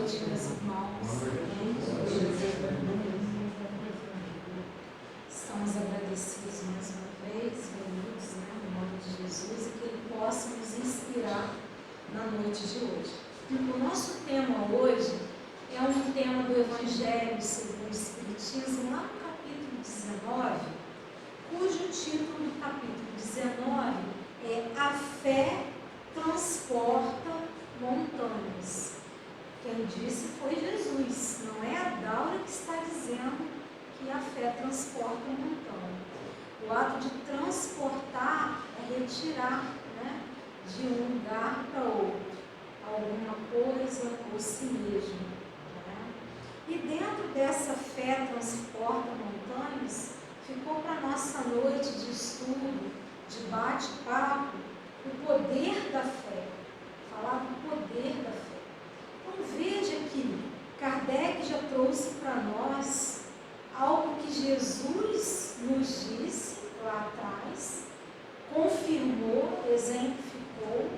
noite, meus irmãos. Estamos agradecidos mais uma vez, reunidos, no nome de Jesus, e que Ele possa nos inspirar na noite de hoje. O nosso tema hoje é um tema do Evangelho segundo o Espiritismo, lá no capítulo 19, cujo título do capítulo 19 é A Fé Transporta Montanhas. Quem disse foi Jesus, não é a Daura que está dizendo que a fé transporta montanha. O ato de transportar é retirar, de um lugar para outro, alguma coisa ou si mesmo. E dentro dessa fé transporta montanhas, ficou para nossa noite de estudo, de bate-papo, o poder da fé. Falar do poder da fé. Então veja que Kardec já trouxe para nós algo que Jesus nos disse lá atrás, confirmou, exemplificou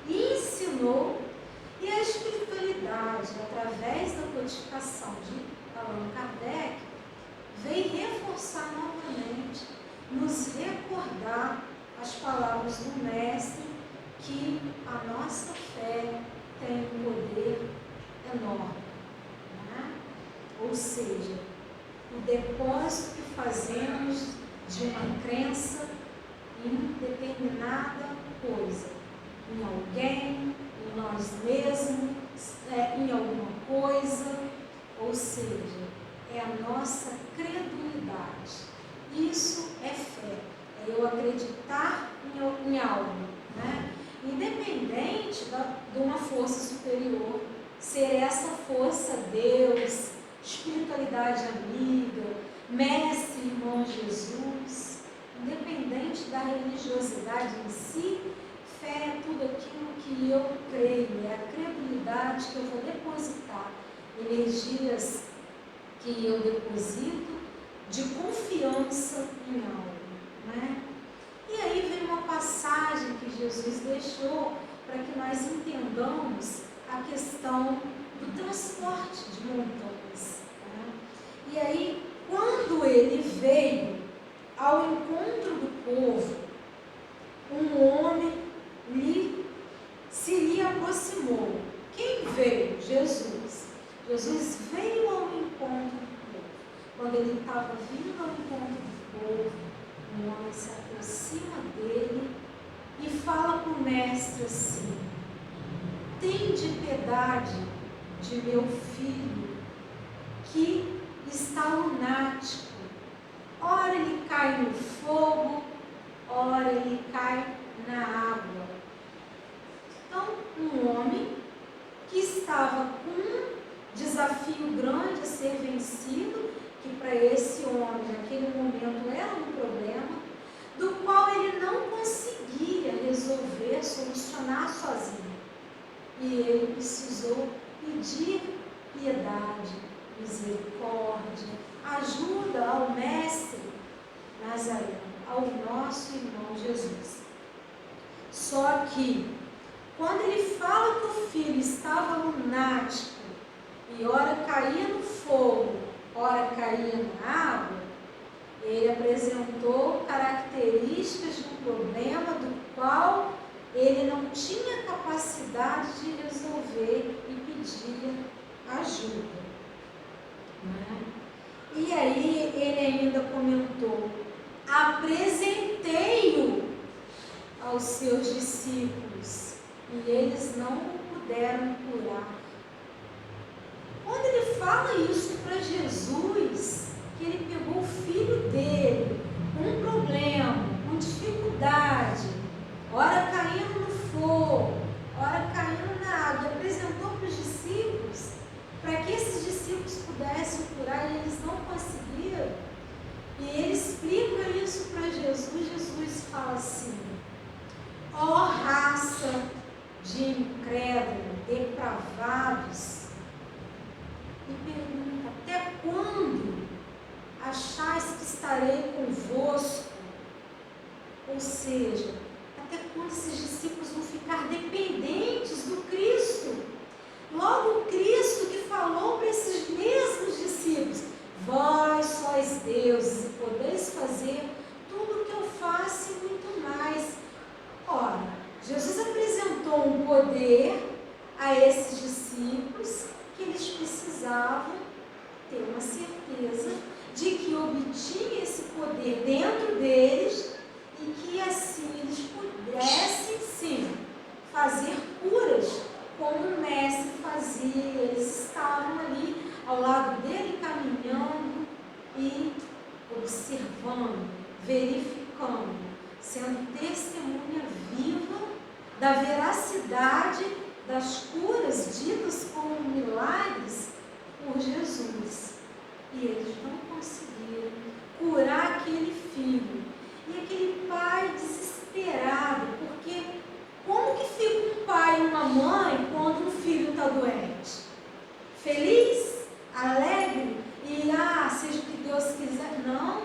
e ensinou, e a espiritualidade, através da codificação de Allan Kardec, vem reforçar novamente, nos recordar as palavras do Mestre, que a nossa fé tem um poder enorme. Ou seja, o depósito que fazemos de uma crença em determinada coisa, em alguém, em nós mesmos, em alguma coisa, ou seja, é a nossa credulidade. Isso é fé, é eu acreditar em algo, independente de uma força superior, ser essa força Deus, espiritualidade amiga, mestre, irmão Jesus, independente da religiosidade em si, fé é tudo aquilo que eu creio, é a credulidade que eu vou depositar, energias que eu deposito de confiança em algo, E aí vem uma passagem que Jesus deixou para que nós entendamos a questão do transporte de montanhas. E aí, quando ele veio ao encontro do povo, um homem se lhe aproximou. Quem veio? Jesus. Jesus veio ao encontro do povo. Quando ele estava vindo ao encontro do povo, um homem se aproxima dele e fala para o mestre assim: tende piedade de meu filho, que está lunático. Ora ele cai no fogo, ora ele cai na água. Então, um homem que estava com um desafio grande a ser vencido, que para esse homem, naquele momento, era um problema, do qual ele não conseguia resolver, solucionar sozinho. E ele precisou pedir piedade, misericórdia, ajuda ao Mestre Nazareno, ao nosso irmão Jesus. Só que, quando ele fala que o filho estava lunático, e ora caía no fogo, ora caía na água, ele apresentou características de um problema do qual ele não tinha capacidade de resolver e pedir ajuda. E aí ele ainda comentou: apresentei-o aos seus discípulos e eles não o puderam curar. Quando ele fala isso para Jesus, que ele pegou o filho dele com um problema, com dificuldade, ora caindo no fogo, ora caindo na água, e apresentou para os discípulos, para que esses discípulos pudessem curar, e eles não conseguiram. E ele explica isso para Jesus. Jesus fala assim: ó raça de incrédulos, depravados, e pergunta: até quando achais que estarei convosco? Ou seja, até quando esses discípulos vão ficar dependentes do Cristo? Logo o Cristo que esses discípulos que eles precisavam ter uma certeza de que obtinha esse poder dentro deles e que assim eles pudessem sim fazer curas como o mestre fazia. Eles estavam ali ao lado dele caminhando e observando, verificando, sendo testemunha viva da veracidade das curas ditas como milagres por Jesus. E eles não conseguiram curar aquele filho. E aquele pai desesperado, porque como que fica um pai e uma mãe quando um filho está doente? Feliz? Alegre? E seja o que Deus quiser? Não.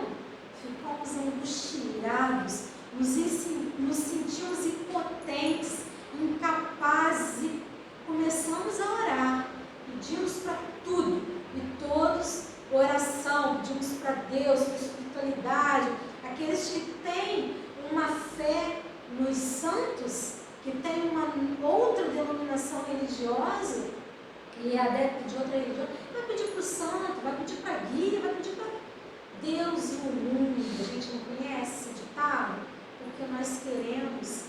Ficamos angustiados, nos sentimos impotentes, incapazes e começamos a orar. Pedimos para tudo e todos oração, pedimos para Deus, para a espiritualidade, aqueles que têm uma fé nos santos, que têm uma outra denominação religiosa e é adepto de outra religião, vai pedir para o santo, vai pedir para a guia, vai pedir para Deus e o mundo. A gente não conhece esse ditado? Porque nós queremos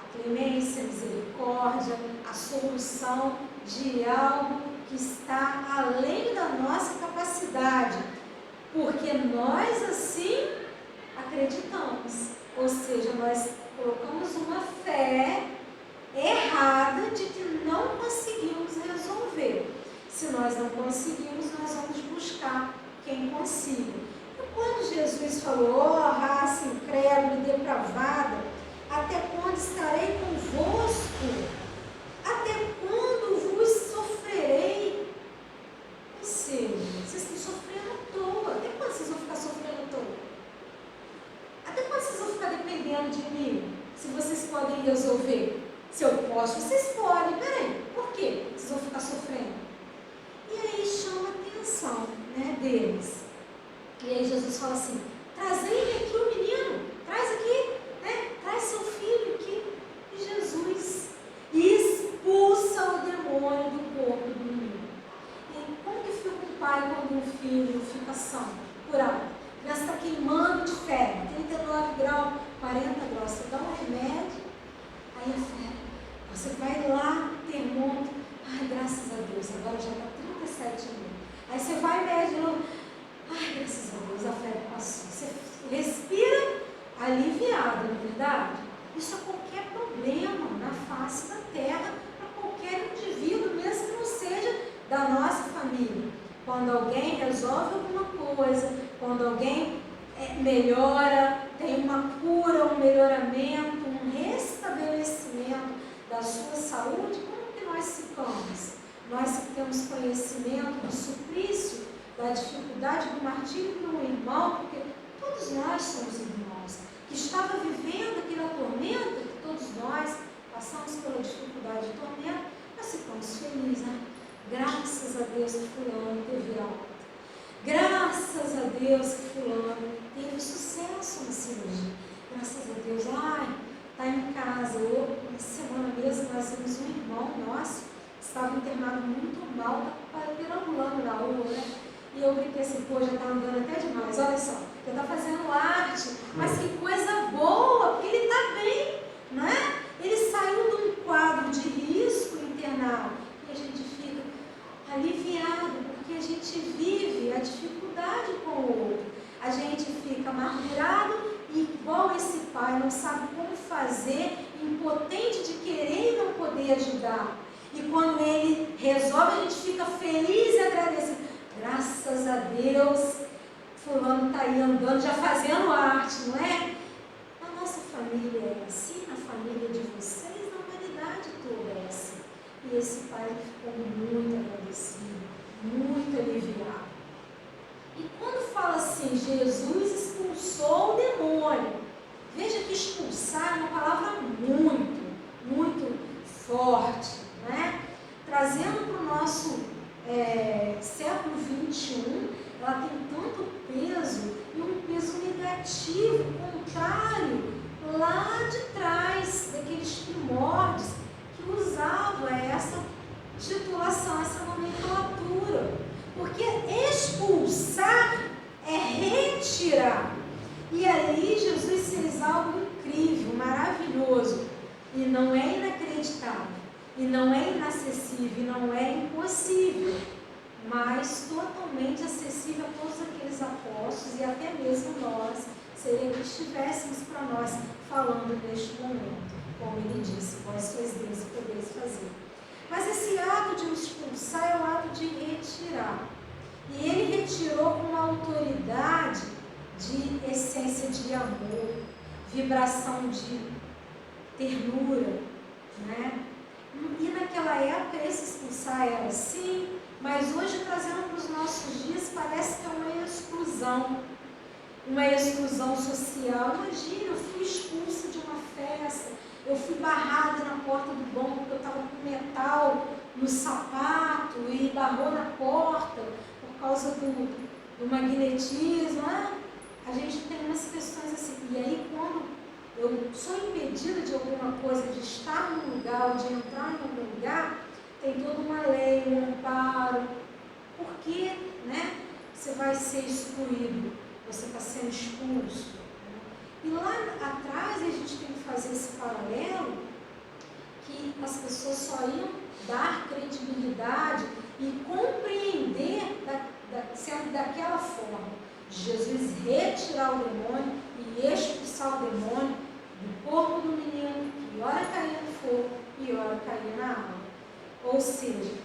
a clemência, a misericórdia, a solução de algo que está além da nossa capacidade, porque nós assim acreditamos, ou seja, nós colocamos uma fé errada de que não conseguimos resolver. Se nós não conseguimos, nós vamos buscar quem consiga. E quando Jesus falou, raça incrédula e depravada, até quando estarei convosco? Até quando vos sofrerei? Ou seja, vocês estão sofrendo à toa. Até quando vocês vão ficar sofrendo à toa? Até quando vocês vão ficar dependendo de mim? Se vocês podem resolver. Se eu posso, vocês podem. Peraí, por quê vocês vão ficar sofrendo? E aí chama a atenção, deles. E aí Jesus fala assim, trazei aqui o menino, traz aqui, traz seu filho aqui. E Jesus expulsa o demônio do corpo do menino. E como que fica o pai quando um filho fica são, curado? A criança está queimando de febre, 39 graus, 40 graus. Você dá um remédio, aí a febre. Você vai lá, termômetro, graças a Deus, agora já está 37 mil. Aí você vai e mede de novo, graças a Deus, a febre passou. Você respira aliviado, não é verdade? Isso é qualquer problema na face da terra, para qualquer indivíduo, mesmo que não seja da nossa família. Quando alguém resolve alguma coisa, quando alguém melhora, tem uma cura, um melhoramento, um restabelecimento da sua saúde, como que nós ficamos? Nós que temos conhecimento do suplício, da dificuldade do martírio para um irmão, porque todos nós somos irmãos, que estava vivendo aquela tormenta, que todos nós passamos pela dificuldade e tormenta, nós ficamos felizes, Graças a Deus que fulano teve alta. Graças a Deus que fulano teve sucesso na cirurgia. Graças a Deus, está em casa. Essa semana mesmo nós temos um irmão nosso, estava internado muito mal, está perambulando na rua, E eu brinquei assim, já está andando até demais, olha só, já está fazendo arte, mas que coisa boa, porque ele está bem, Ele saiu de um quadro de risco internado, e a gente fica aliviado, porque a gente vive a dificuldade com o outro, a gente fica amargurado e igual esse pai, não sabe como fazer, impotente de querer e não poder ajudar, e quando ele resolve, a gente fica feliz e agradecido. Graças a Deus, fulano está aí andando, já fazendo arte, não é? A nossa família é assim, a família de vocês, a humanidade toda é assim. E esse pai ficou muito agradecido, muito aliviado. E quando fala assim, Jesus expulsou o demônio, veja que expulsar é uma palavra muito, muito forte, Trazendo para o nosso século 21, ela tem tanto peso e um peso negativo, contrário, lá de trás, daqueles primórdios que usavam essa expulsar é retirar. E ali Jesus fez algo incrível, maravilhoso. E não é inacreditável, e não é inacessível, e não é impossível, mas totalmente acessível a todos aqueles apóstolos e até mesmo nós, se ele estivéssemos para nós falando neste momento, como ele disse, vós sois Deus e podeis fazer. Mas esse ato de expulsar é o ato de retirar. E ele retirou com uma autoridade de essência de amor, vibração de ternura, né? E naquela época esse expulsar era assim, mas hoje trazendo para os nossos dias parece que é uma exclusão social. Imagina, eu fui expulsa de uma festa, eu fui barrada na porta do banco porque eu estava com metal no sapato e barrou na porta por causa do magnetismo, né? A gente tem umas questões assim, e aí quando eu sou impedida de alguma coisa, de estar num lugar ou de entrar em algum lugar, tem toda uma lei, um amparo, porque, né, você vai ser excluído, você está sendo expulso. Né? E lá atrás a gente tem que fazer esse paralelo, que as pessoas só iam dar credibilidade e compreender sendo daquela forma. Jesus retirar o demônio e expulsar o demônio do corpo do menino, que ora caía no fogo e ora caía na água. Ou seja,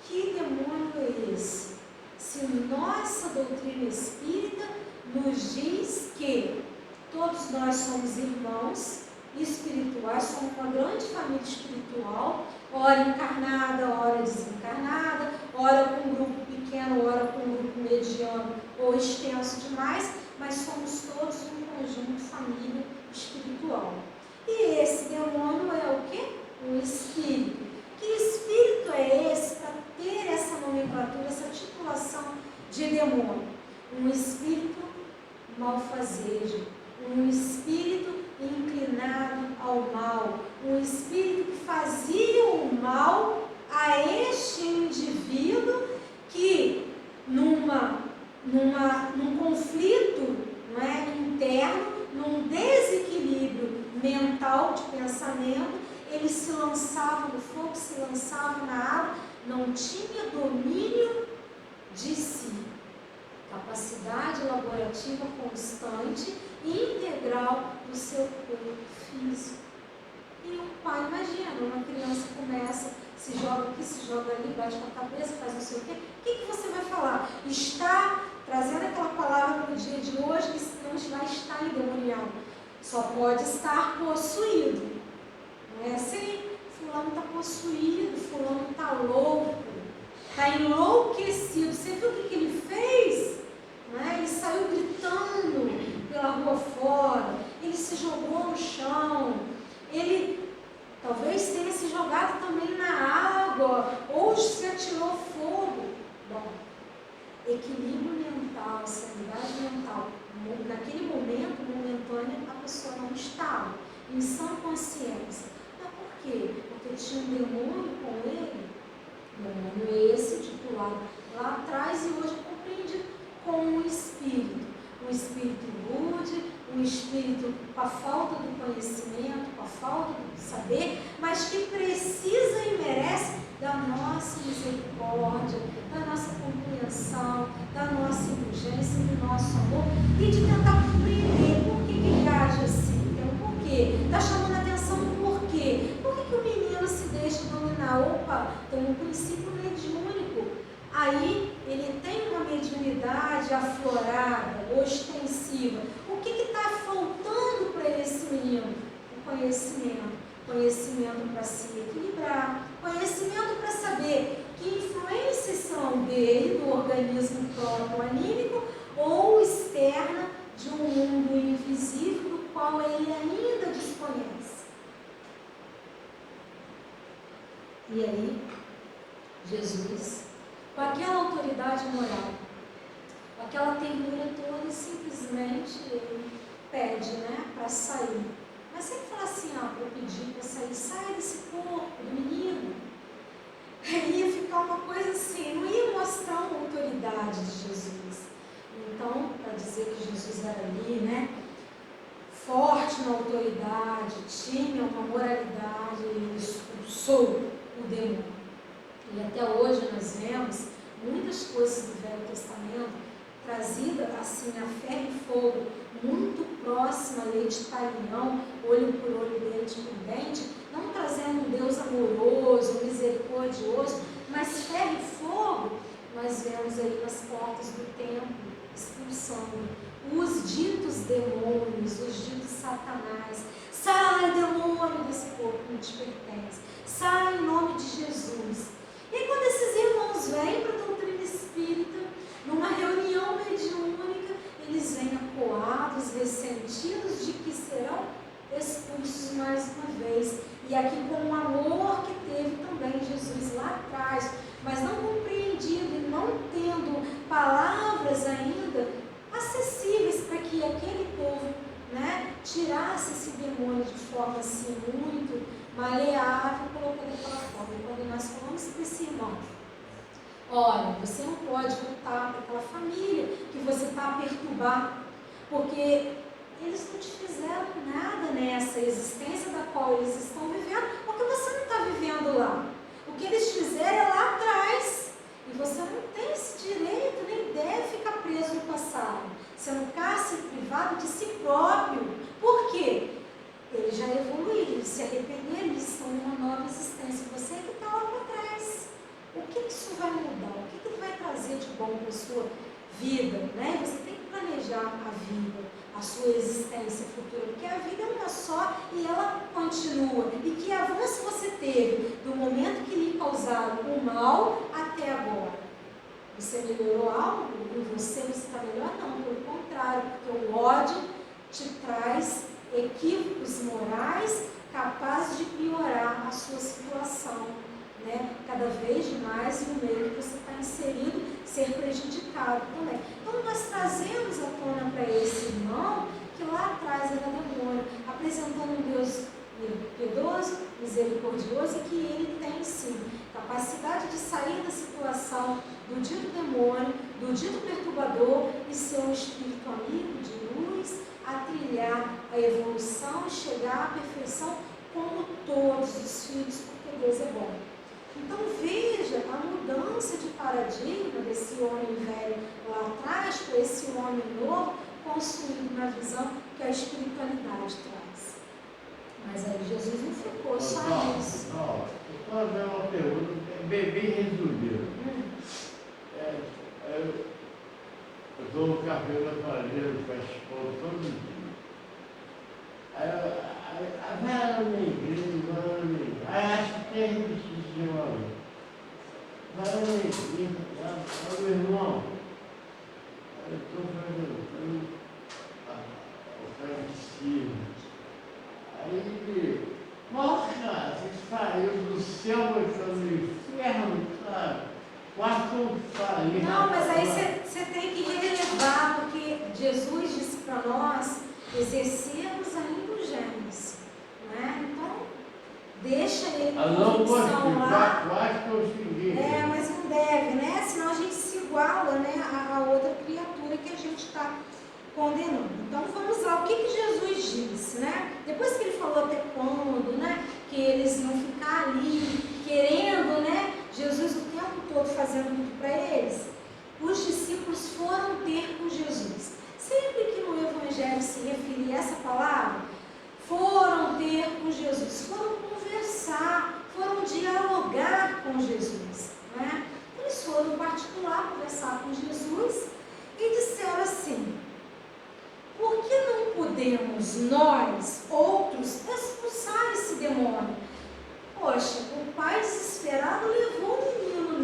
que demônio é esse? Se nossa doutrina espírita nos diz que todos nós somos irmãos espirituais, somos uma grande família espiritual, ora encarnada, ora desencarnada, ora com um grupo pequeno, ora com um grupo mediano ou extenso demais, mas somos todos um conjunto, família espiritual. E esse demônio é o quê? Um espírito. Que espírito é esse para ter essa nomenclatura, essa titulação de demônio? Um espírito malfazejo, um espírito inclinado ao mal, um espírito que fazia o mal a este indivíduo que num conflito, não é, interno, num desequilíbrio mental de pensamento, ele se lançava no fogo, se lançava na água, não tinha domínio de si. Capacidade laborativa constante e integral do seu corpo físico. E o pai, imagina, uma criança começa, se joga aqui, se joga ali, bate com a cabeça, faz não sei o quê. O que você vai falar? Está trazendo aquela palavra para o dia de hoje, que não vai estar endemoniado. Só pode estar possuído. Não é assim? Fulano está possuído, fulano está louco, está enlouquecido. Você viu o que ele fez? Né? Ele saiu gritando pela rua fora, ele se jogou no chão, ele talvez tenha se jogado também na água, ou se atirou fogo. Bom, equilíbrio mental, sanidade mental, naquele momento momentâneo a pessoa não estava em sã consciência. Mas por quê? Porque tinha um demônio com ele, demônio esse titulado lá atrás e hoje compreendido como um espírito rude, um espírito com a falta do conhecimento, com a falta do saber, mas que precisa e merece da nossa misericórdia, da nossa compreensão, da nossa indulgência, do nosso amor e de tentar compreender por que ele age assim. Então, por quê? Está chamando a atenção do porquê. Por que o menino se deixa dominar? Opa, tem um princípio mediúnico. Aí ele tem uma mediunidade aflorada, ostensiva. O que está faltando para esse menino? O conhecimento. Conhecimento para se equilibrar, conhecimento para saber que influências são dele, do organismo próprio anímico, ou externa de um mundo invisível do qual ele ainda desconhece. E aí, Jesus, com aquela autoridade moral, com aquela ternura toda, simplesmente ele pede, né, para sair. Mas sempre fala assim, para pedir para sair, sai desse corpo do menino. Ia ficar uma coisa assim, não ia mostrar uma autoridade, autoridade de Jesus. Então, para dizer que Jesus era ali, né, forte na autoridade, tinha uma moralidade, ele expulsou o demônio. E até hoje nós vemos muitas coisas do Velho Testamento trazida assim a ferro e fogo, muito próxima a lei de Talião, olho por olho, dente por dente, não trazendo um Deus amoroso, misericordioso, mas ferro e fogo, nós vemos aí nas portas do templo, expulsando os ditos demônios, os ditos satanás. Sai, demônio, desse corpo que não te pertence. Sai em nome de Jesus. E quando esses irmãos vêm para a doutrina espírita, numa reunião mediúnica, eles vêm acuados, ressentidos de que serão expulsos mais uma vez. E aqui com o amor que teve também Jesus lá atrás, mas não compreendido e não tendo palavras ainda acessíveis para que aquele povo, né, tirasse esse demônio de forma assim muito maleável, colocando daquela forma. E quando nós falamos para esse irmão, olha, você não pode voltar para aquela família que você está a perturbar, porque eles não te fizeram nada nessa existência da qual eles estão vivendo, porque você não está vivendo lá. O que eles fizeram é lá atrás, e você não tem esse direito, nem deve ficar preso no passado, sendo cárcere privado de si próprio. Por quê? Eles já evoluíram, eles se arrependeram, eles estão numa nova existência. Você é que está lá para trás. O que isso vai mudar? O que vai trazer de bom para a sua vida? Né? Você tem que planejar a vida, a sua existência futura, porque a vida é uma só e ela continua. E que avanço você teve do momento que lhe causaram o mal até agora? Você melhorou algo? Em você está melhor? Não, pelo contrário, porque o ódio te traz equívocos morais capazes de piorar a sua situação, né? Cada vez mais no meio que você está inserido, ser prejudicado também. Então nós trazemos à tona para esse irmão que lá atrás era demônio, apresentando um Deus piedoso, misericordioso, e que ele tem sim capacidade de sair da situação do dito demônio, do dito perturbador, e ser um espírito amigo de luz, a trilhar a evolução e chegar à perfeição como todos os filhos, porque Deus é bom. Então veja a mudança de paradigma desse homem velho lá atrás para esse homem novo, construído na visão que a espiritualidade traz. Mas aí Jesus não ficou só nisso. Não, eu só fazer uma pergunta, bem resolvida. Eu dou um café da família para a esposa todo dia. Aí vai na minha igreja, aí acho que tem repetição ali. Vai na minha igreja, meu irmão, eu estou fazendo o catecismo. Aí ele, nossa, você saiu do céu e foi no inferno, sabe? Não, mas aí você tem que relevar, porque Jesus disse para nós exercermos a indulgência, né? Então, deixa ele com convicção lá. Mas não deve, né? Senão a gente se iguala, né, a outra criatura que a gente está condenando. Então vamos lá, o que Jesus disse, né? Depois que ele falou até quando, né, que eles iam ficar ali querendo, né, Jesus o tempo todo fazendo tudo para eles, os discípulos foram ter com Jesus. Sempre que no Evangelho se referir a essa palavra, foram ter com Jesus, foram conversar, foram dialogar com Jesus, né? Eles foram em particular conversar com Jesus e disseram assim: por que não podemos nós, outros, expulsar esse demônio? Poxa, o pai desesperado levou o menino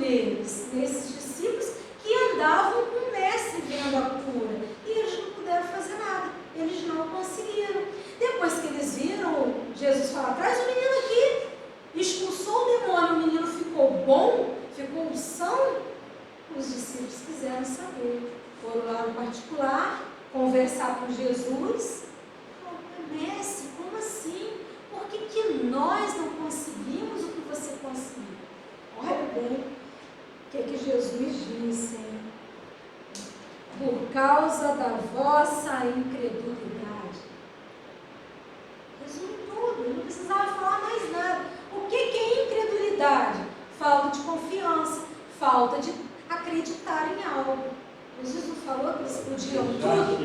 nesses discípulos que andavam com o mestre vendo a cura, e eles não puderam fazer nada, eles não conseguiram. Depois que eles viram Jesus falar: traz o menino aqui, expulsou o demônio, o menino ficou bom, ficou são, os discípulos quiseram saber, foram lá no particular conversar com Jesus. Mestre, como assim? Por que nós não conseguimos o que você conseguiu? Olha bem o que Jesus disse, hein? por causa da vossa incredulidade. Resume tudo, ele não precisava falar mais nada. O que é incredulidade? Falta de confiança, falta de acreditar em algo. Jesus não falou que eles podiam tudo?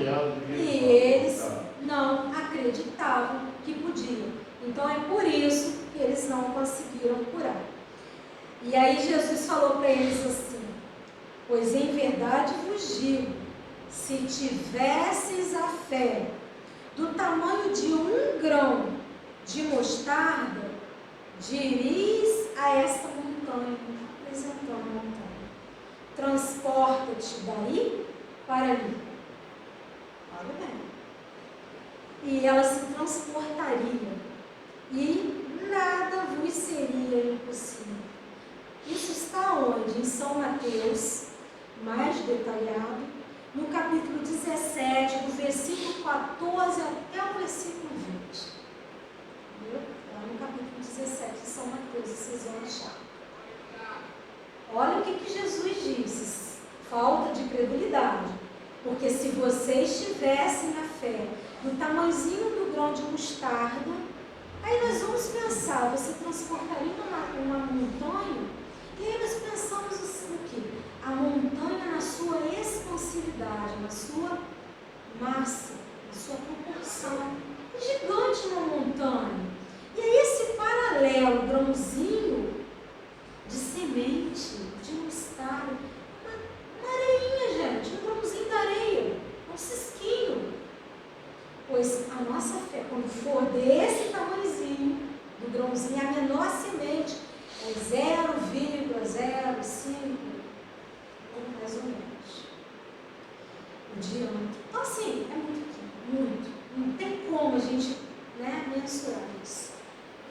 E eles não acreditavam que podiam. Então é por isso que eles não conseguiram curar. E aí Jesus falou para eles assim: pois em verdade vos digo, se tivesseis a fé do tamanho de um grão de mostarda, diris a esta montanha, apresentando a montanha: transporta-te daí para ali. Olha bem. E ela se transportaria, e nada vos seria impossível. Isso está onde? Em São Mateus, mais detalhado, no capítulo 17, do versículo 14 até o versículo 20. Entendeu? Lá no capítulo 17 de São Mateus, vocês vão achar. Olha o que Jesus disse: falta de credulidade. Porque se vocês tivessem a fé do tamanhozinho do grão de mostarda, aí nós vamos pensar, você transportaria uma montanha? E aí nós pensamos o quê? A montanha na sua expansividade, na sua massa, na sua proporção. É gigante uma montanha. E aí esse paralelo, grãozinho de semente, de mostarda, uma areinha, gente, um grãozinho da areia, um cisquinho. Pois a nossa fé, quando for desse tamanhozinho, do grãozinho, a menor semente, é 0,05, ou mais ou menos, o diâmetro. Então assim, é muito pequeno, muito. Não tem como a gente, mensurar isso.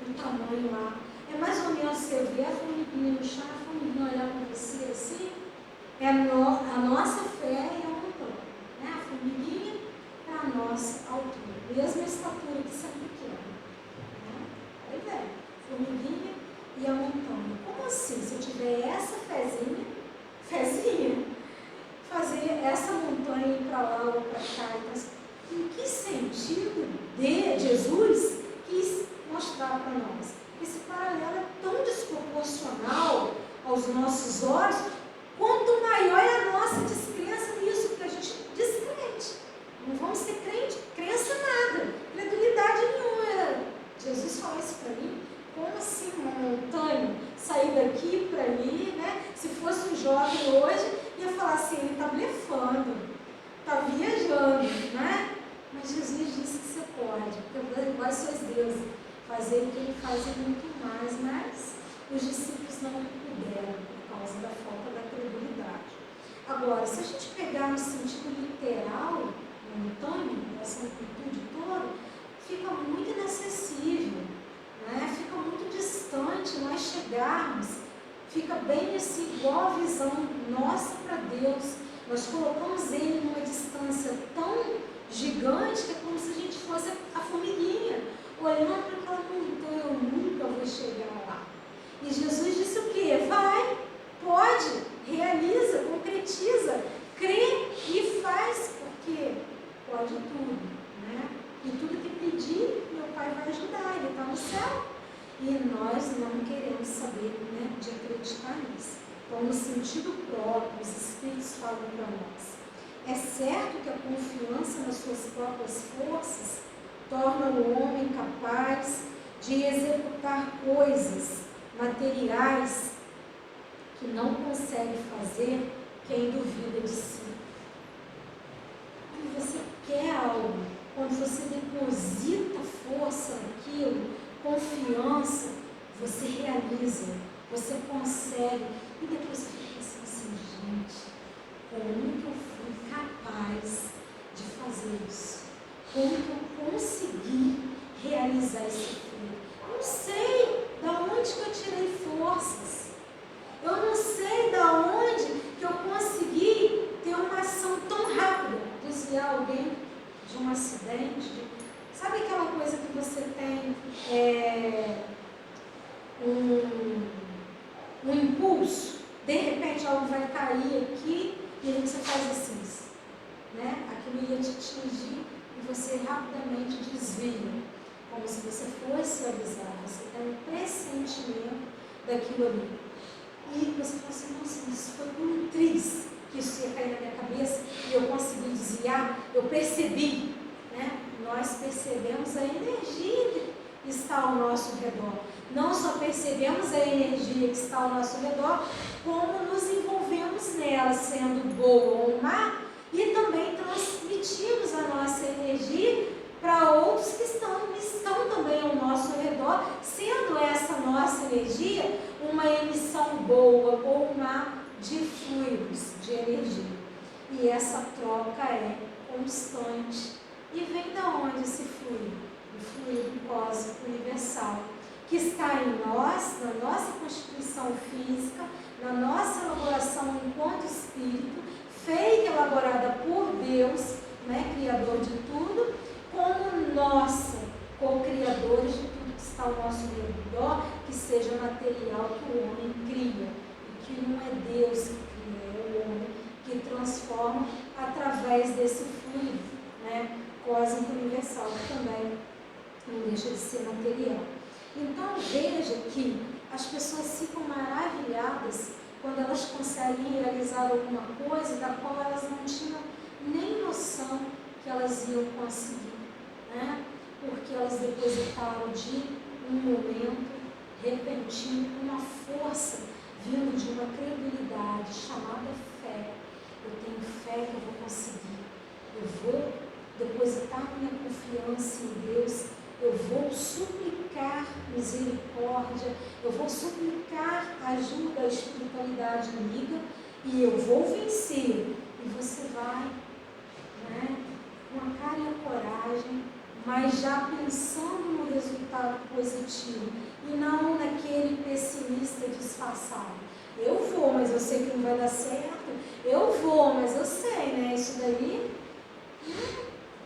O tamanho lá. É mais ou menos você ver a formiguinha no chão, a formiguinha olhar para você assim, é a nossa fé e a montanha. A formiguinha é a nossa altura. Mesma estatura de ser pequeno. Aí vem, formiguinha e a montanha. Como assim? Se eu tiver essa fezinha, fazer essa montanha ir para lá ou para cá, em que sentido Jesus quis mostrar para nós? Esse paralelo é tão desproporcional aos nossos olhos, quanto maior é a nossa descrença nisso, porque a gente descrente. Não vamos ter crença nada, credulidade nenhuma. Jesus falou isso para mim. Como assim uma montanha sair daqui para ali, Se fosse um jovem hoje, ia falar assim, ele está blefando, está viajando, Mas Jesus disse que você pode, porque vós sois Deus, fazer o que ele faz é muito mais, mas os discípulos não puderam por causa da falta da credulidade. Agora, se a gente pegar no sentido literal, montanha, essa amplitude toda, fica muito inacessível. Fica muito distante nós chegarmos, fica bem assim, igual a visão nossa para Deus. Nós colocamos ele numa distância tão gigante que é como se a gente fosse a formiguinha, olhando para aquela montanha. Eu nunca vou chegar lá. E Jesus disse o quê? Vai, pode, realiza, concretiza, crê e faz, porque pode tudo, E tudo que pedir, meu Pai vai ajudar, Ele está no céu. E nós não queremos saber, de acreditar nisso. Então, no sentido próprio, os Espíritos falam para nós. É certo que a confiança nas suas próprias forças torna o homem capaz de executar coisas materiais que não consegue fazer quem duvida de si. Quando você quer algo, quando você deposita força naquilo, confiança, você realiza, você consegue. E depois você fica pensando assim, gente, como que eu fui capaz de fazer isso? Como que eu consegui realizar esse feito? Não sei de onde que eu tirei forças. Eu não sei de onde que eu consegui ter uma ação tão rápida, desviar alguém de um acidente. Sabe aquela coisa que você tem um impulso? De repente algo vai cair aqui e aí você faz assim. né? Aquilo ia te atingir e você rapidamente desvia, como se você fosse avisar, você tem um pressentimento daquilo ali. E você fala assim, nossa, isso foi por um triz que isso ia cair na minha cabeça e eu consegui desviar, eu percebi, né? Nós percebemos a energia que está ao nosso redor. Não só percebemos a energia que está ao nosso redor, como nos envolvemos nela, sendo boa ou má, e também transmitimos a nossa energia para outros que estão também ao nosso redor, sendo essa nossa energia uma emissão boa ou má de fluidos, de energia. E essa troca é constante. E vem da onde esse fluido? O fluido cósmico universal, que está em nós, na nossa constituição física, na nossa elaboração enquanto espírito, feita e elaborada por Deus, né, Criador de tudo, como nossa, co-criadores de tudo que está ao nosso redor, que seja material que o homem cria, e que não é Deus que cria, é o homem que transforma através desse fluido, né, cósmico universal, que também não deixa de ser material. Então veja que as pessoas ficam maravilhadas quando elas conseguem realizar alguma coisa da qual elas não tinham nem noção que elas iam conseguir, né? Porque elas depositaram de um momento repentino, uma força vindo de uma credulidade chamada fé. Eu tenho fé que eu vou conseguir, eu vou depositar minha confiança em Deus, eu vou suplicar misericórdia, eu vou suplicar ajuda à espiritualidade amiga e eu vou vencer. E você vai, né, com a cara e a coragem, mas já pensando no resultado positivo e não naquele pessimista disfarçado. Eu vou, mas eu sei que não vai dar certo. Eu vou, mas eu sei, né? Isso daí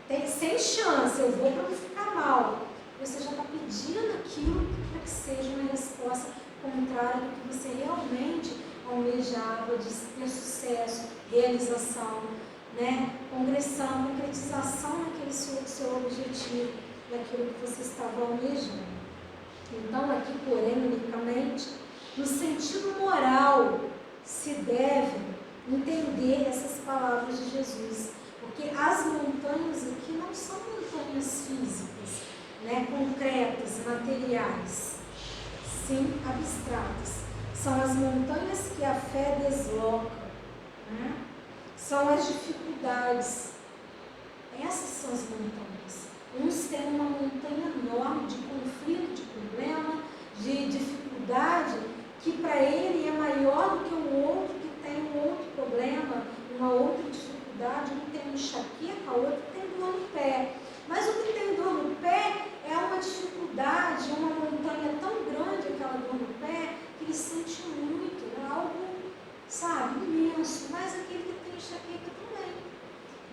tem sem chance, eu vou para não ficar mal. Você já está pedindo aquilo para que seja uma resposta contrária do que você realmente almejava de ter sucesso, realização, né? Concretização naquele seu objetivo, daquilo que você estava almejando. Então, aqui, porém, unicamente, no sentido moral, se deve entender essas palavras de Jesus. Porque as montanhas aqui não são montanhas físicas, né, concretas, materiais, sim abstratas. São as montanhas que a fé desloca, né? São as dificuldades. Essas são as montanhas. Uns têm uma montanha enorme de conflito, de problema, de dificuldade, que para ele é maior do que o outro que tem um outro problema, uma outra dificuldade. Um tem enxaqueca, o outro tem dor no pé. Mas o que tem dor no pé é uma dificuldade, uma montanha tão grande, aquela dor no pé, que ele sente muito, é algo, sabe, imenso. Mas aquele que tem enxaqueca também,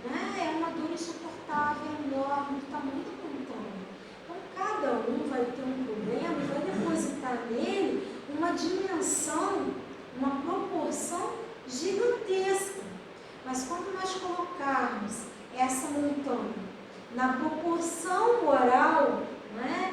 né? É uma dor insuportável, enorme, do tamanho da montanha. Então cada um vai ter um problema e vai depositar nele uma dimensão, uma proporção gigantesca. Mas quando nós colocarmos essa montanha na proporção moral, né,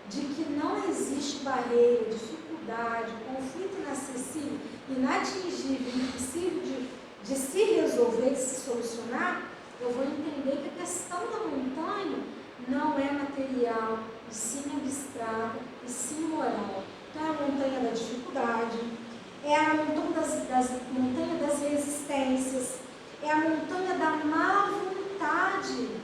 de que não existe barreira, dificuldade, conflito inacessível, inatingível, impossível de se resolver, de se solucionar, eu vou entender que a questão da montanha não é material, e sim abstrata, e sim moral. Então é a montanha da dificuldade, é a montanha das resistências, é a montanha da má vontade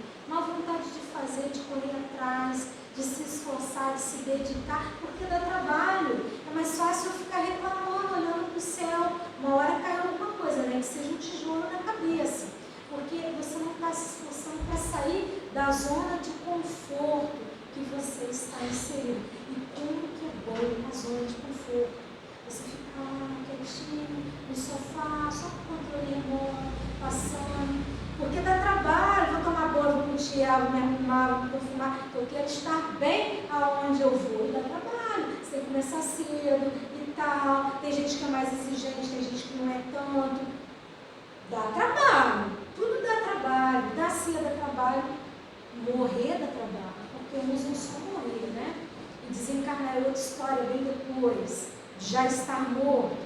de fazer, de correr atrás, de se esforçar, de se dedicar, porque dá trabalho. É mais fácil eu ficar reclamando, olhando para o céu, uma hora cai alguma coisa, né? Que seja um tijolo na cabeça, porque você não está se esforçando para sair da zona de conforto que você está inserido. E como que é bom a zona de conforto? Você fica lá quietinho, no sofá, só com o controle remoto, passando. Porque dá trabalho, vou tomar banho, vou pentear, vou me arrumar, vou me perfumar. Eu quero estar bem aonde eu vou. E dá trabalho. Você tem que começar cedo e tal. Tem gente que é mais exigente, tem gente que não é tanto. Dá trabalho. Tudo dá trabalho. nascer dá trabalho, morrer dá trabalho, porque uns não só morrer, né? E desencarnar é outra história, bem depois, já estar morto,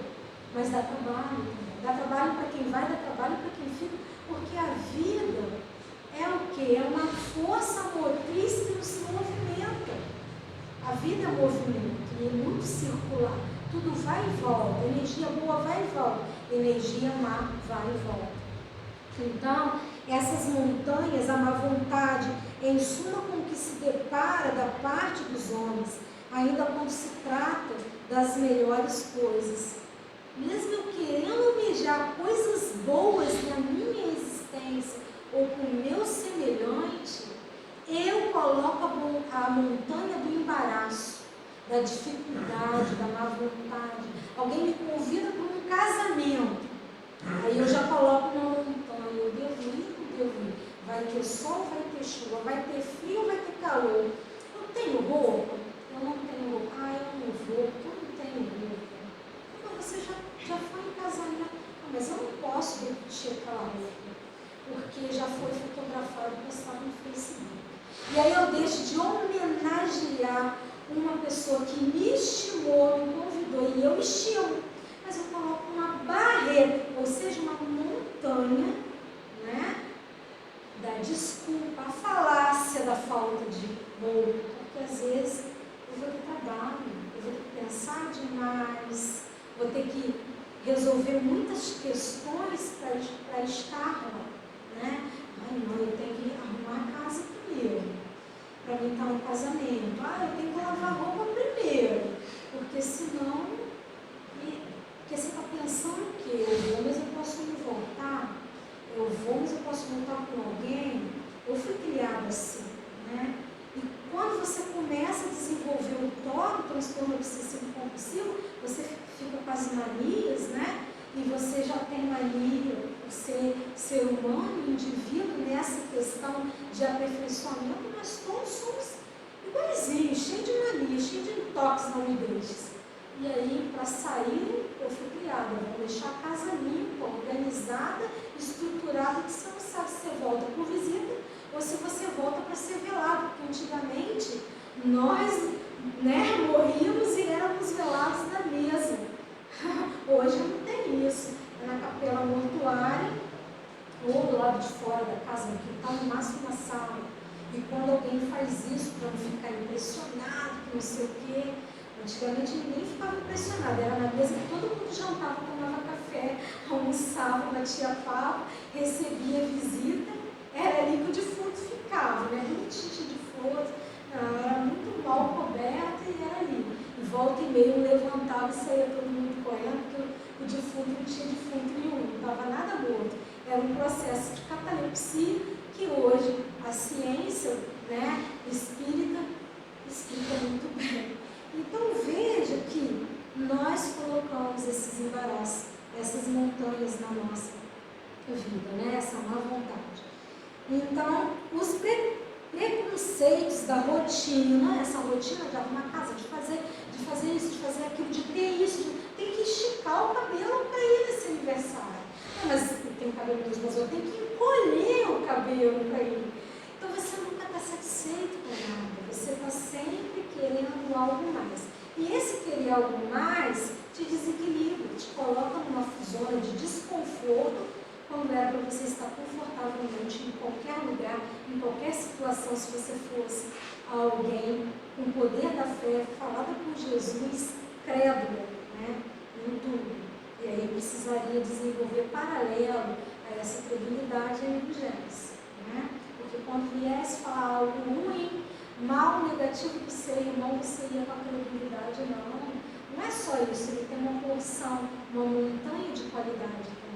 mas dá trabalho também. Dá trabalho para quem vai, dá trabalho para quem fica, porque a vida é o quê? É uma força motriz que nos movimenta. A vida é movimento, e é muito circular. Tudo vai e volta, energia boa vai e volta, energia má vai e volta. Então, essas montanhas, a má vontade, em suma com o que se depara da parte dos homens, ainda quando se trata das melhores coisas. Mesmo eu querendo almejar coisas boas na minha existência ou com o meu semelhante, eu coloco a montanha do embaraço, da dificuldade, da má vontade. Alguém me convida para um casamento, aí eu já coloco uma montanha, eu devo ir, não devo ir. Vai ter sol, vai ter chuva, vai ter frio, vai ter calor. Eu tenho roupa? Eu não tenho roupa. Ah, eu não vou, porque eu não tenho roupa. Mas você já foi em casamento. Ah, mas eu não posso repetir aquela roupa, porque já foi fotografado e postado no Facebook. E aí eu deixo de homenagear uma pessoa que me estimou, me convidou, e eu estimo, mas eu coloco uma barreira, ou seja, uma montanha, né, da desculpa, a falácia da falta de roupa, porque às vezes eu vou ter trabalho, eu vou ter que pensar demais, vou ter que resolver muitas questões para estar lá, né? Ai não, eu tenho que arrumar a casa primeiro, para mim estar no casamento. Ah, eu tenho que lavar roupa primeiro, porque senão, porque você está pensando o quê? Eu vou, mas eu posso me voltar, eu vou, mas eu posso voltar com alguém. Eu fui criada assim, né? E quando você começa a desenvolver o TOC, o transtorno obsessivo compulsivo, você fica com as manias, né? E você já tem mania por ser humano, indivíduo, nessa questão de aperfeiçoamento, nós todos somos iguaizinhos, cheios de manias, cheios de toques na umidez. E aí, para sair, eu fui criada, vou deixar a casa limpa, organizada, estruturada, que você não sabe se você volta por visita ou se você volta para ser velado, porque antigamente nós, né, morríamos e éramos velados na mesa. Hoje não tem isso, é na capela mortuária ou do lado de fora da casa, no quintal, no máximo na sala. E quando alguém faz isso para não ficar impressionado, que não sei o quê, antigamente ninguém ficava impressionado, era na mesa que todo mundo jantava, tomava café, almoçava, batia papo, recebia visita, era ali que o defunto ficava, né? Bonitinho de flores, era muito mal coberto e era ali. E volta e meia eu levantava e saía todo mundo correndo, porque o defunto não tinha defunto nenhum, não estava nada morto. Era um processo de catalepsia que hoje a ciência, né, espírita explica muito bem. Então veja que nós colocamos esses embaraços, essas montanhas na nossa vida, né? Essa má vontade. Então, os preconceitos da rotina, essa rotina de arrumar casa, de fazer isso, de fazer aquilo, de ter isso, tem que esticar o cabelo para ir nesse aniversário. Ah, mas eu tenho cabelo dos meus, eu tenho que encolher o cabelo para ir. Então você nunca está satisfeito com nada, você está sempre querendo algo mais. E esse querer algo mais te desequilibra, te coloca numa zona de desconforto, quando era para você estar confortavelmente em qualquer lugar, em qualquer situação, se você fosse alguém com o poder da fé, falada por Jesus, crédula, né, em tudo. E aí precisaria desenvolver paralelo a essa credibilidade e a indulgência, né? Porque quando viesse falar algo ruim, mal, negativo do seu irmão, você ia com a credibilidade, não é só isso, ele tem uma porção, uma montanha de qualidade também.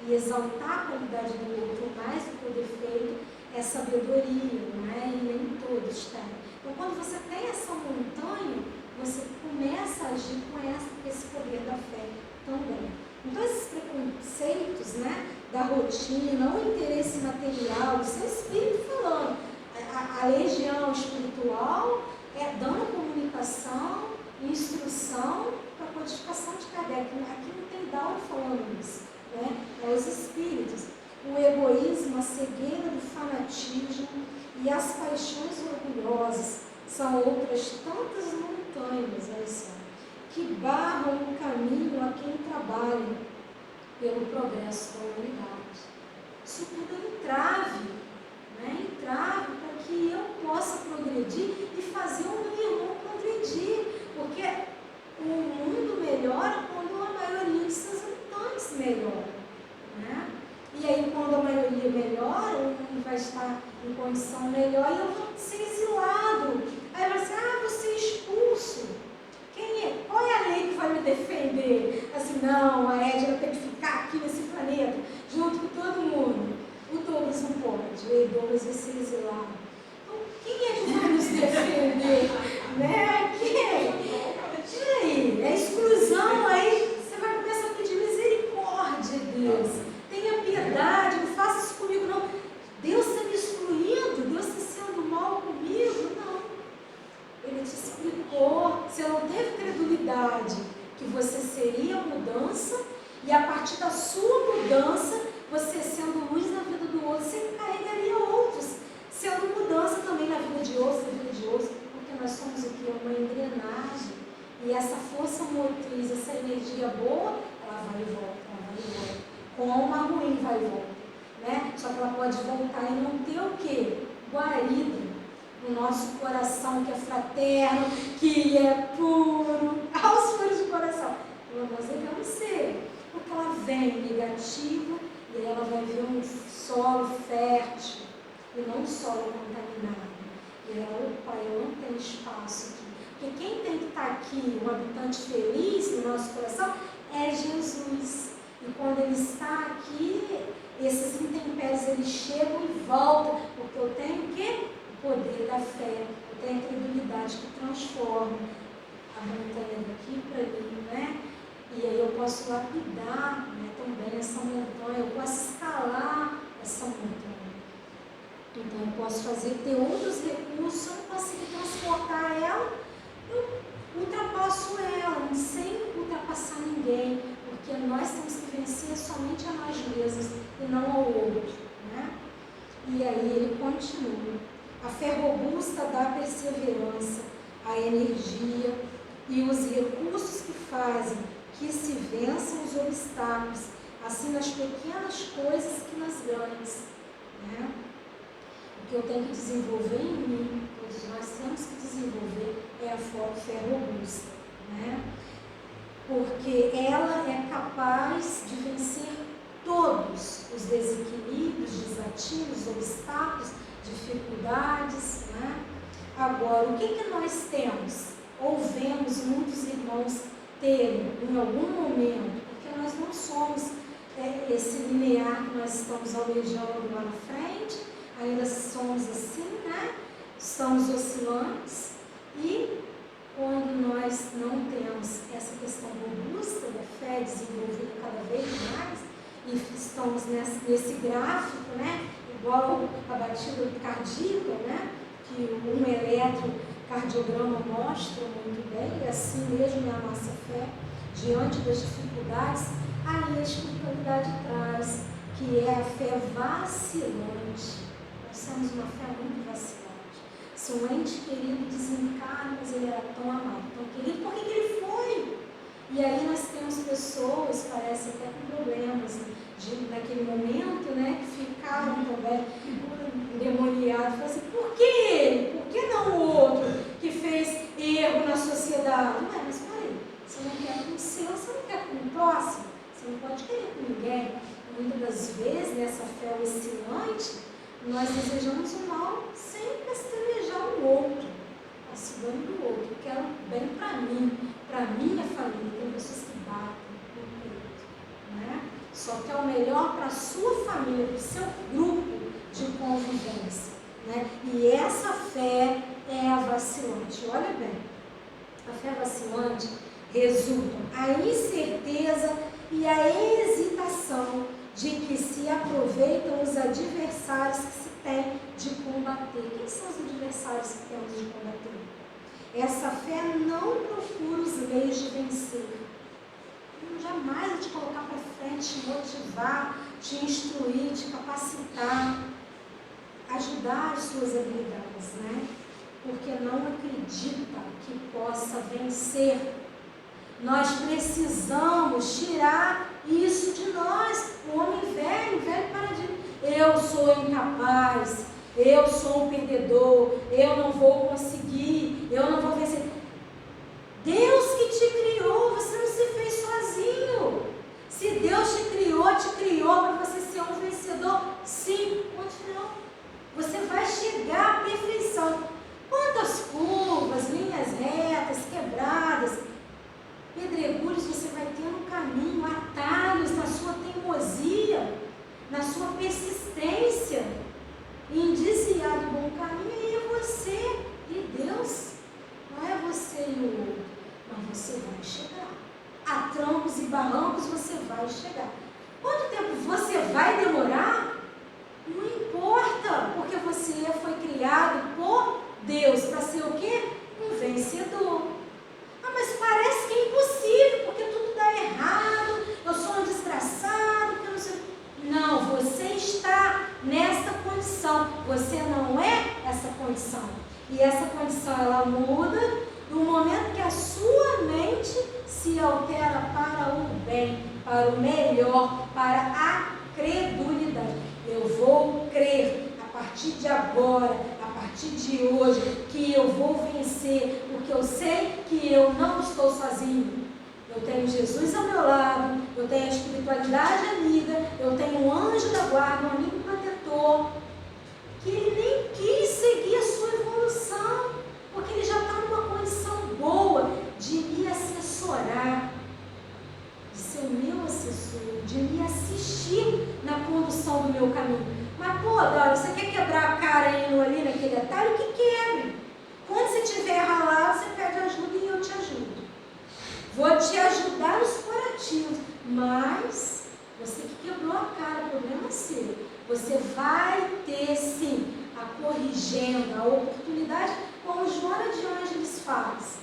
E exaltar a qualidade do outro mais do que o defeito é sabedoria, né? E nem todos têm. Então, quando você tem essa montanha, você começa a agir com esse poder da fé também. Então, esses preconceitos, né, da rotina, o interesse material, isso é espírito falando. A legião espiritual é dando comunicação, instrução para a codificação de Kardec. Aqui não tem Dalva falando isso, né? É os espíritos. O egoísmo egoísmo, a cegueira do fanatismo e as paixões orgulhosas são outras tantas montanhas, olha só, que barram o caminho a quem trabalha pelo progresso da humanidade. Isso tudo é entrave, né? Entrave para que eu possa progredir e fazer o meu irmão progredir, porque o mundo melhora quando a maioria de seus habitantes melhora, né? E aí, quando a maioria melhora, o mundo vai estar em condição melhor e eu vou ser exilado. Aí vai ser, você é expulso. Qual é a lei que vai me defender? Assim, não, a Edna tem que ficar aqui nesse planeta, junto com todo mundo. O Douglas não pode, o Douglas vai ser exilado. Então, quem é que vai nos defender? Né? Quem? E aí? É exclusão, aí você vai começar a pedir misericórdia, Deus. Tenha piedade, não faça isso comigo, não. Deus está me excluindo, Deus está sendo mal comigo, não. Ele te explicou, você não teve credulidade, que você seria mudança, e a partir da sua mudança, você sendo luz na vida do outro, você carregaria outros, sendo mudança também na vida de outros, porque nós somos aqui uma engrenagem, e essa força motriz, essa energia boa, ela vai e volta, como a ruim vai e volta, né? Só que ela pode voltar e não ter o quê? Guarida no nosso coração, que é fraterno, que é puro, aos furos de coração. Nós devemos ser, porque ela vem negativa e aí ela vai ver um solo fértil e não um solo contaminado. E ela, opa, eu não tenho espaço aqui. Porque quem tem que estar aqui, um habitante feliz no nosso coração, é Jesus. E quando ele está aqui, esses intempéries eles chegam e voltam, porque eu tenho o quê? O poder da fé, eu tenho a credibilidade que transforma a montanha daqui para ali, né? E aí eu posso lapidar, né, também essa montanha, eu posso escalar essa montanha. Então eu posso ter outros recursos, eu não consigo transportar ela, eu ultrapasso ela, sem ultrapassar ninguém, porque nós temos que vencer somente a nós mesmos e não ao outro, né? E aí ele continua. A fé robusta dá perseverança, a energia e os recursos que fazem que se vençam os obstáculos, assim nas pequenas coisas que nas grandes, né? O que eu tenho que desenvolver em mim, todos nós temos que desenvolver, é a fé robusta, né? Porque ela é capaz de vencer todos os desequilíbrios, desafios, obstáculos, dificuldades, né? Agora, o que nós temos? Ou vemos muitos irmãos terem em algum momento, porque nós não somos esse linear que nós estamos almejando lá na frente, ainda somos assim, né? Estamos oscilantes, e quando nós não temos essa questão robusta da fé desenvolvida cada vez mais, e estamos nesse gráfico, né? Igual a batida cardíaca, né? Que um eletrocardiograma mostra muito bem, e assim mesmo é a nossa fé, diante das dificuldades, aí a espiritualidade traz, que é a fé vacilante. Nós temos uma fé muito vacilante. Se um ente querido desencarna, mas ele era tão amado, tão querido, por que ele foi? E aí nós temos pessoas, parece até com problemas, naquele momento, né, que ficaram também endemoniados, falaram assim, por que ele? Por que não o outro que fez erro na sociedade? Não, mas peraí, você não quer com o seu, você não quer com o próximo, você não pode querer com ninguém. Muitas das vezes, nessa fé oscilante, nós desejamos o mal sem pestanejar o outro, a segunda do outro. Eu quero bem para mim, para minha família. Tem pessoas que batem no peito, né? Só que é o melhor para a sua família, para o seu grupo de convivência, né? E essa fé é a vacilante. Olha bem, a fé vacilante resulta a incerteza e a hesitação de que se aproveitam os adversários que se tem de combater. Quem são os adversários que temos de combater? Essa fé não procura os meios de vencer. Jamais vou te colocar para frente te motivar, te instruir, te capacitar, ajudar as suas habilidades, né? Porque não acredita que possa vencer. Nós precisamos tirar isso de nós. O homem velho paradigma. Eu sou incapaz, eu sou um perdedor, eu não vou conseguir, eu não vou vencer. Deus que te criou, você não se fez sozinho. Se Deus te criou para você ser um vencedor, sim, ponto final. Você vai chegar à perfeição. Quantas curvas, linhas retas, quebradas, pedregulhos você vai ter no caminho, atalhos na sua teimosia, na sua persistência em desviar do bom caminho. E é você e Deus, não é você e o outro, mas você vai chegar. A trancos e barrancos você vai chegar. Quanto tempo você vai demorar? Não importa, porque você foi criado por Deus para ser o quê? Um vencedor. Ah, mas parece que é impossível, porque tudo dá errado, eu sou um desgraçado, porque eu não sei. Não, você está nessa condição, você não é essa condição. E essa condição, ela muda no momento que a sua mente se altera para o bem, para o melhor, para a credulidade. Eu vou crer a partir de agora, a partir de hoje, que eu vou vencer, porque eu sei que eu não estou sozinho. Eu tenho Jesus ao meu lado, eu tenho a espiritualidade amiga, eu tenho um anjo da guarda, um amigo protetor, que ele nem quis seguir a sua evolução, porque ele já está numa condição boa de me assessorar, de ser o meu assessor, de me assistir na condução do meu caminho. Mas, pô, Dora, você quer quebrar a cara indo ali naquele atalho? Que quebre. Quando você estiver ralado, você pede ajuda e eu te ajudo. Vou te ajudar nos curativos, mas você que quebrou a cara, o problema é seu. Você vai ter, sim, a corrigenda, a oportunidade, como Joana de Ângeles fala. Você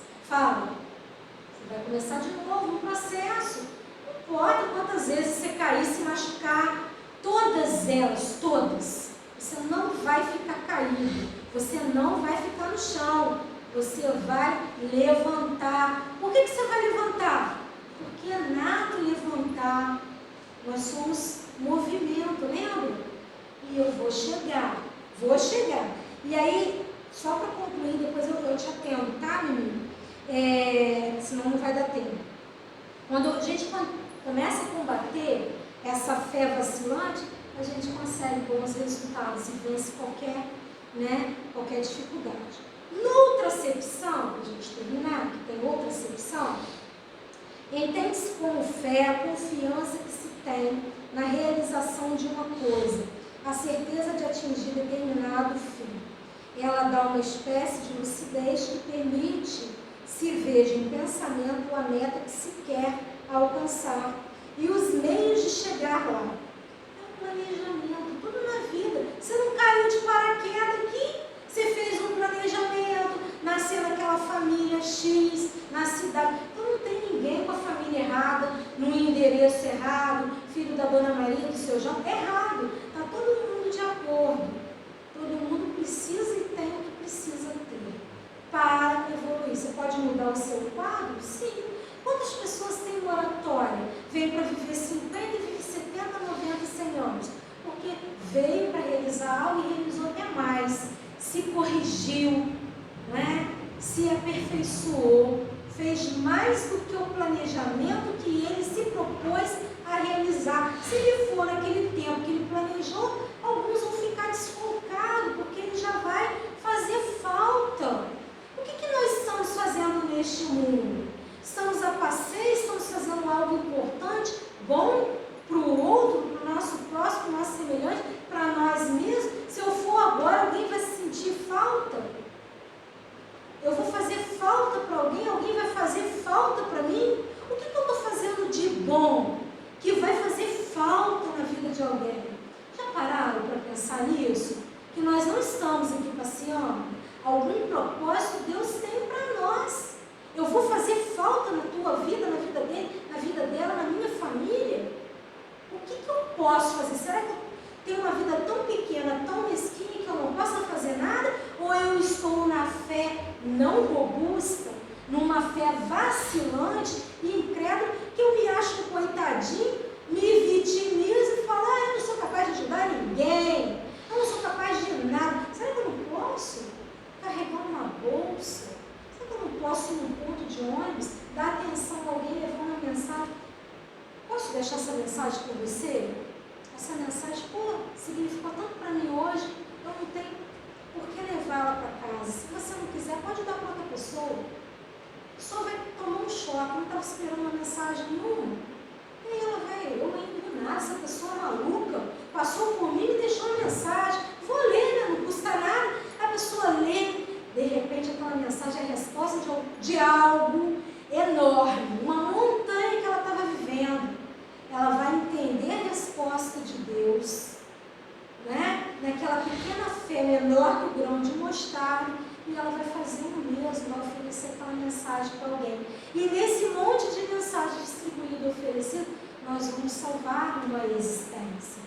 vai começar de novo um processo. Não importa quantas vezes você cair, se machucar, todas elas, todas, você não vai ficar caído, você não vai ficar no chão, você vai levantar. Por que você vai levantar? Porque é nato levantar, nós somos movimento, lembra? E eu vou chegar. E aí, só para concluir, depois eu te atendo, tá, menino? Senão não vai dar tempo. Quando a gente começa a combater essa fé vacilante, a gente consegue bons resultados e vence qualquer dificuldade. Noutra acepção, para a gente terminar, que tem outra acepção, entende-se como fé a confiança que se tem na realização de uma coisa, a certeza de atingir determinado fim. Ela dá uma espécie de lucidez que permite se veja em pensamento a meta que se quer alcançar e os meios de chegar lá. É um planejamento, tudo na vida. Você não caiu de paraquedas aqui, você fez um planejamento, nasceu naquela família X, na cidade. Então não tem ninguém com a família errada, no endereço errado, filho da Dona Maria, do seu João, errado. Está todo mundo de acordo. Todo mundo precisa e tem o que precisa ter para evoluir. Você pode mudar o seu quadro? Sim. Quantas pessoas têm moratória? Vem para viver 50, vive 70, 90, 100 anos. Porque veio para realizar algo e realizou até mais. Se corrigiu, né? Se aperfeiçoou, fez mais do que o planejamento que ele se propôs a realizar. Se ele for naquele tempo que ele planejou, alguns vão ficar desfocados, porque ele já vai fazer falta. O que nós estamos fazendo neste mundo? Estamos a passeio, estamos fazendo algo importante, bom para o outro, para o nosso próximo, para o nosso semelhante, para nós mesmos. Se eu for agora, alguém vai sentir falta? Eu vou fazer falta para alguém? Alguém vai fazer falta para mim? O que eu estou fazendo de bom que vai fazer falta na vida de alguém? Já pararam para pensar nisso? Que nós não estamos aqui passeando? Algum propósito Deus tem para nós. Eu vou fazer falta na tua vida, na vida dele, na vida dela, na minha família? posso fazer? Será que eu tenho uma vida tão pequena, tão mesquinha, que eu não posso fazer nada? Ou eu estou na fé não robusta, numa fé vacilante e incrédula, que eu me acho um coitadinho, me vitimizo e falo, eu não sou capaz de ajudar ninguém, eu não sou capaz de nada. Será que eu não posso carregar uma bolsa? Será que eu não posso ir num ponto de ônibus, dar atenção a alguém, levar uma mensagem? Posso deixar essa mensagem com você? Essa mensagem, significou tanto para mim hoje, eu não tenho por que levá-la para casa. Se você não quiser, pode dar para outra pessoa. A pessoa vai tomar um choque, não estava esperando uma mensagem nenhuma. E aí ela vai, eu não entendo nada, essa pessoa maluca, passou por mim e deixou uma mensagem. Vou ler, né? Não custa nada. A pessoa lê, de repente aquela mensagem é a resposta de algo enorme, uma montanha que ela estava vivendo. Ela vai entender a resposta de Deus, né? Naquela pequena fé menor que o grão de mostarda, e ela vai fazer o mesmo, vai oferecer aquela mensagem para alguém. E nesse monte de mensagem distribuída e oferecida, nós vamos salvar uma existência.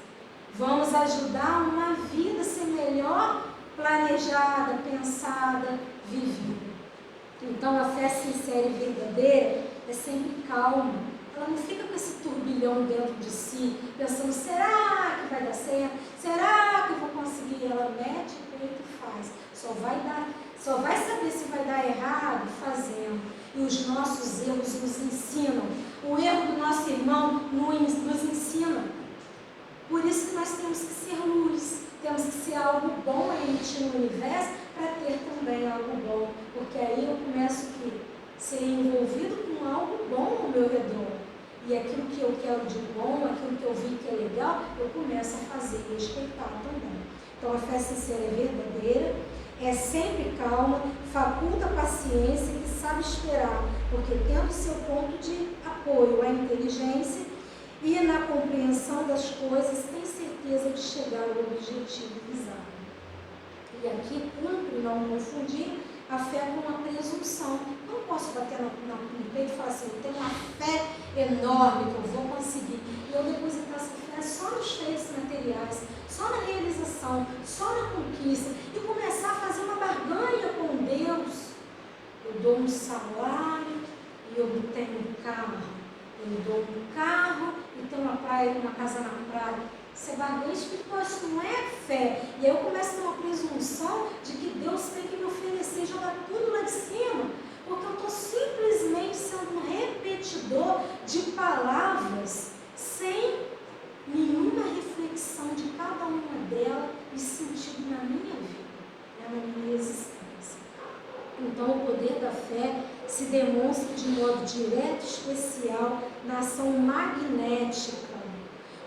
Vamos ajudar uma vida a ser melhor planejada, pensada, vivida. Então a fé sincera e verdadeira é sempre calma. Ela não fica com esse turbilhão dentro de si, pensando, será que vai dar certo? Será que eu vou conseguir? Ela mete o peito e faz. Só vai saber se vai dar errado fazendo. E os nossos erros nos ensinam. O erro do nosso irmão nos ensina. Por isso que nós temos que ser luz. Temos que ser algo bom a emitir no universo para ter também algo bom. Porque aí eu começo a ser envolvido com algo bom ao meu redor. E aquilo que eu quero de bom, aquilo que eu vi que é legal, eu começo a fazer e respeitar também. Então a fé sincera e verdadeira é sempre calma, faculta a paciência e sabe esperar, porque tendo seu ponto de apoio a inteligência e na compreensão das coisas, tem certeza de chegar ao objetivo visado. E aqui cumpre não confundir a fé com uma presunção. Não posso bater no peito e falar assim, eu tenho uma fé enorme que eu vou conseguir. E eu depositar essa fé só nos feitos materiais, só na realização, só na conquista. E começar a fazer uma barganha com Deus. Eu dou um salário e eu tenho um carro. Eu dou um carro e tenho uma casa na praia. Isso é barganha espiritual, isso não é fé. E aí eu começo a ter uma presunção de que Deus tem que me oferecer e jogar tudo lá de cima. Porque eu estou simplesmente sendo um repetidor de palavras sem nenhuma reflexão de cada uma delas e sentido na minha vida, na minha existência. Então o poder da fé se demonstra de modo direto e especial na ação magnética.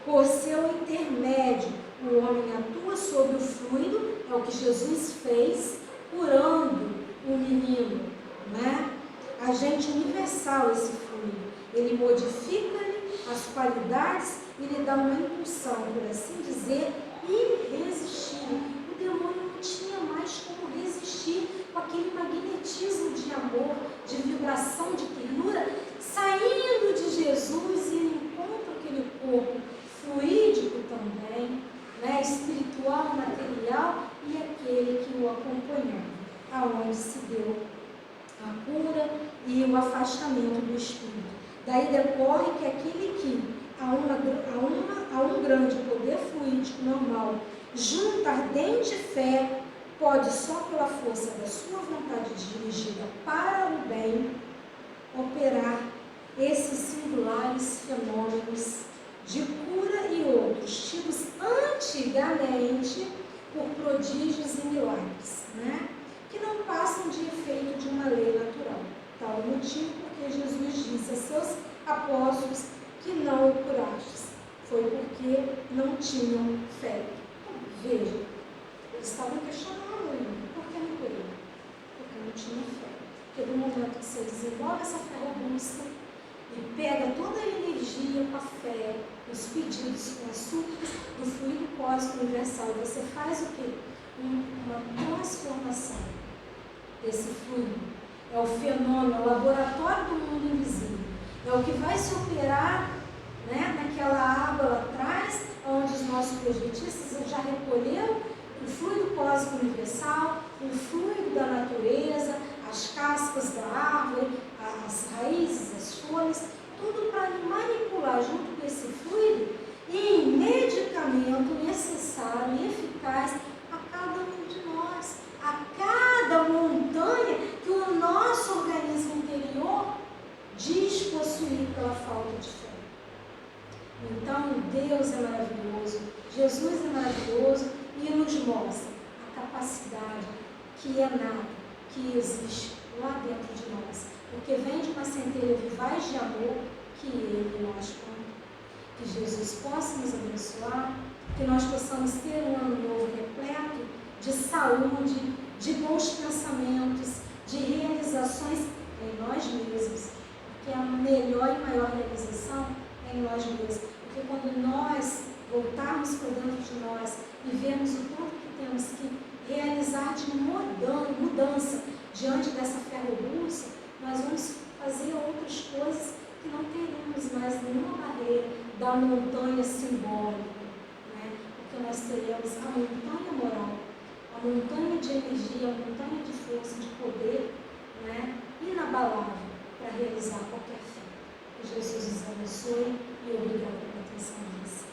Por seu intermédio, o homem atua sobre o fluido, é o que Jesus fez, curando o menino, né? Agente universal esse fluido. Ele modifica-lhe as qualidades e lhe dá uma impulsão, por assim dizer, irresistível. O demônio não tinha mais como resistir com aquele magnetismo de amor, de vibração, de ternura, saindo de Jesus e ele encontra aquele corpo fluídico também, né, espiritual, material, e aquele que o acompanhava, aonde se deu a cura e o afastamento do espírito. Daí decorre que aquele que a um grande poder fluídico normal junta ardente fé, pode só pela força da sua vontade dirigida para o bem operar esses singulares fenômenos de cura e outros tidos antigamente por prodígios e milagres, né? Que não passam de efeito de uma lei natural. Tal o motivo porque Jesus disse a seus apóstolos que não o curastes. Foi porque não tinham fé. Veja, eles estavam questionando ele. Por que não curou? Porque não tinha fé. Porque no momento que você desenvolve essa fé robusta e pega toda a energia com a fé, os pedidos, com as súplicas do fluido cósmico universal, e você faz o quê? Uma transformação desse fluido. É o fenômeno, o laboratório do mundo invisível. É o que vai se operar, né, naquela água lá atrás, adventistas já recolheu o fluido cósmico universal, o fluido da natureza, as cascas da árvore, as raízes, as folhas, tudo para manipular junto com esse fluido em medicamento necessário e eficaz a cada um de nós, a cada montanha que o nosso organismo interior diz possuir pela falta de fé. Então, Deus é maravilhoso, Jesus é maravilhoso e nos mostra a capacidade que é nata, que existe lá dentro de nós, porque vem de uma centelha vivaz de amor que Ele nós conta. Que Jesus possa nos abençoar, que nós possamos ter um ano novo repleto de saúde, de bons pensamentos, de realizações em nós mesmos, porque a melhor e maior realização é em nós mesmos, porque quando nós voltarmos para dentro de nós e vermos o tanto que temos que realizar de mudança diante dessa fé robusta, nós vamos fazer outras coisas que não teremos mais nenhuma barreira da montanha simbólica, né? Porque nós teremos a montanha moral, a montanha de energia, a montanha de força, de poder, né? Inabalável para realizar qualquer fé. Que Jesus nos abençoe e obrigado pela atenção nisso.